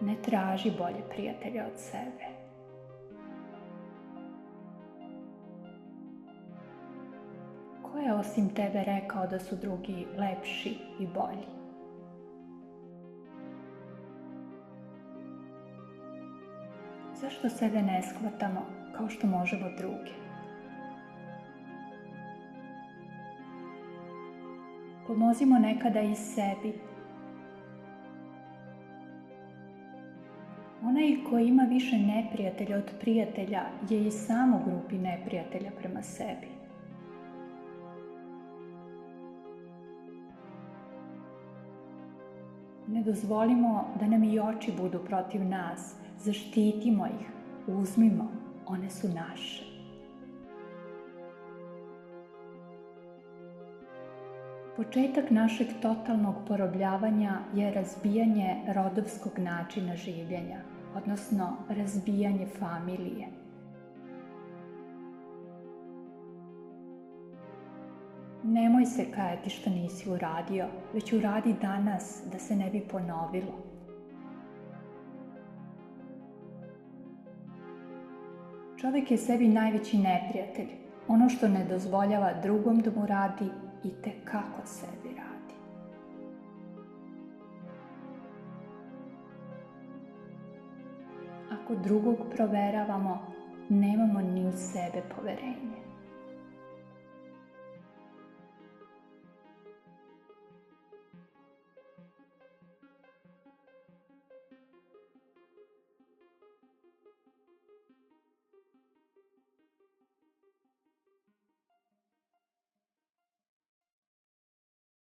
Ne traži bolje prijatelja od sebe. Ko je osim tebe rekao da su drugi lepši i bolji? Zašto sebe ne shvatamo kao što možemo druge? Pomozimo nekada i sebi. Onaj koji ima više neprijatelja od prijatelja je i sam u grupi neprijatelja prema sebi. Ne dozvolimo da nam i oči budu protiv nas. Zaštitimo ih, uzmimo, one su naše. Početak našeg totalnog porobljavanja je razbijanje rodovskog načina življenja, odnosno razbijanje familije. Nemoj se kajati što nisi uradio, već uradi danas da se ne bi ponovilo. Čovjek je sebi najveći neprijatelj. Ono što ne dozvoljava drugom da mu radi, i tekako sebi radi. Ako drugog proveravamo, nemamo ni u sebe poverenje.